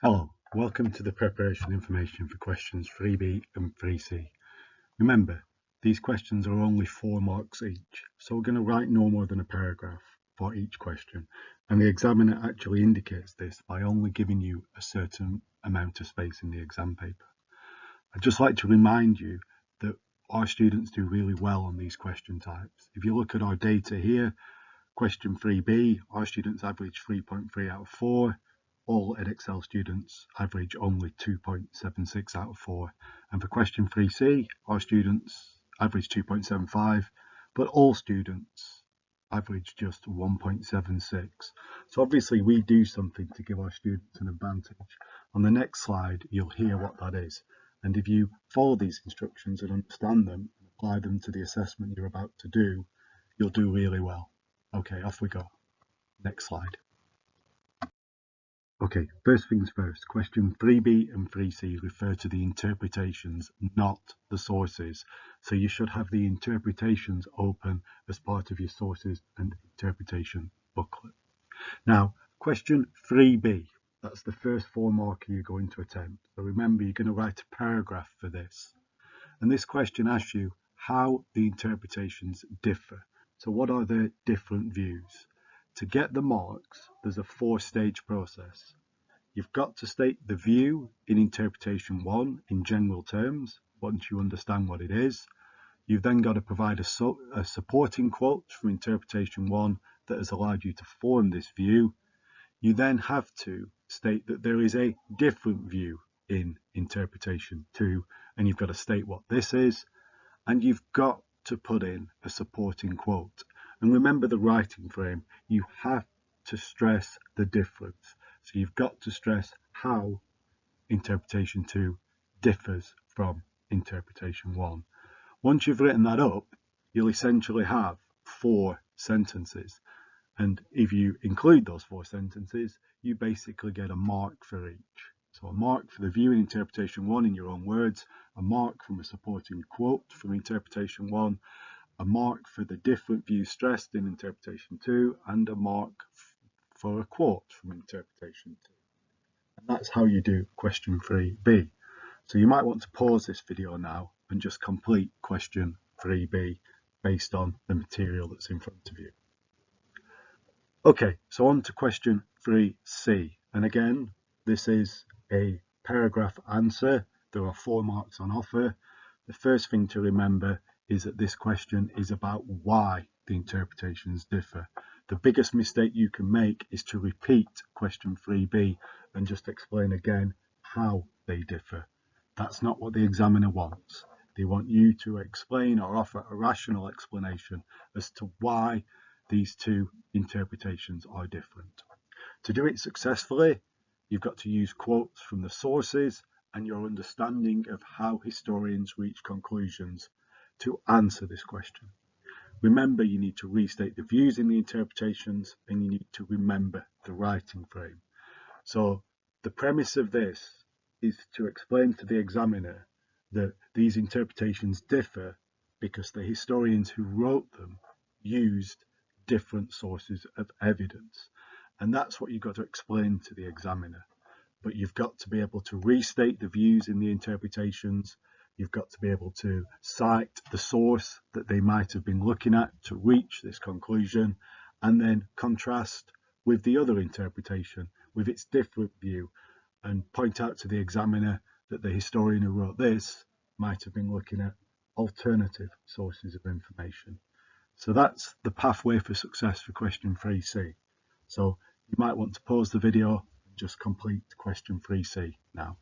Hello, welcome to the preparation information for questions 3b and 3c. Remember, these questions are only 4 marks each, so we're going to write no more than a paragraph for each question, and the examiner actually indicates this by only giving you a certain amount of space in the exam paper. I'd just like to remind you that our students do really well on these question types. If you look at our data here, question 3b, our students average 3.3 out of 4. All Edexcel students average only 2.76 out of 4. And for question 3c, our students average 2.75, but all students average just 1.76. So obviously we do something to give our students an advantage. On the next slide, you'll hear what that is. And if you follow these instructions and understand them and apply them to the assessment you're about to do, you'll do really well. Okay, off we go. Next slide. Okay, first things first, question 3b and 3c refer to the interpretations, not the sources. So you should have the interpretations open as part of your sources and interpretation booklet. Now, question 3b, that's the first 4 marker you're going to attempt. So remember, you're going to write a paragraph for this. And this question asks you how the interpretations differ. So what are the different views? To get the marks, there's a 4-stage process. You've got to state the view in interpretation 1 in general terms, once you understand what it is. You've then got to provide a supporting quote from interpretation 1 that has allowed you to form this view. You then have to state that there is a different view in interpretation 2, and you've got to state what this is, and you've got to put in a supporting quote. And remember the writing frame, you have to stress the difference. So you've got to stress how interpretation 2 differs from interpretation 1. Once you've written that up, you'll essentially have 4 sentences. And if you include those 4 sentences, you basically get a mark for each. So a mark for the view in interpretation 1 in your own words, a mark from a supporting quote from interpretation 1, a mark for the different views stressed in interpretation 2, and a mark for a quote from interpretation 2. And that's how you do question 3b. So you might want to pause this video now and just complete question 3b based on the material that's in front of you. Okay, so on to question 3c. And again, this is a paragraph answer. There are 4 marks on offer. The first thing to remember is that this question is about why the interpretations differ. The biggest mistake you can make is to repeat question 3b and just explain again how they differ. That's not what the examiner wants. They want you to explain or offer a rational explanation as to why these 2 interpretations are different. To do it successfully, you've got to use quotes from the sources and your understanding of how historians reach conclusions to answer this question. Remember, you need to restate the views in the interpretations, and you need to remember the writing frame. So the premise of this is to explain to the examiner that these interpretations differ because the historians who wrote them used different sources of evidence. And that's what you've got to explain to the examiner. But you've got to be able to restate the views in the interpretations. You've got to be able to cite the source that they might have been looking at to reach this conclusion, and then contrast with the other interpretation with its different view, and point out to the examiner that the historian who wrote this might have been looking at alternative sources of information. So that's the pathway for success for question 3c. So you might want to pause the video and just complete question 3c now.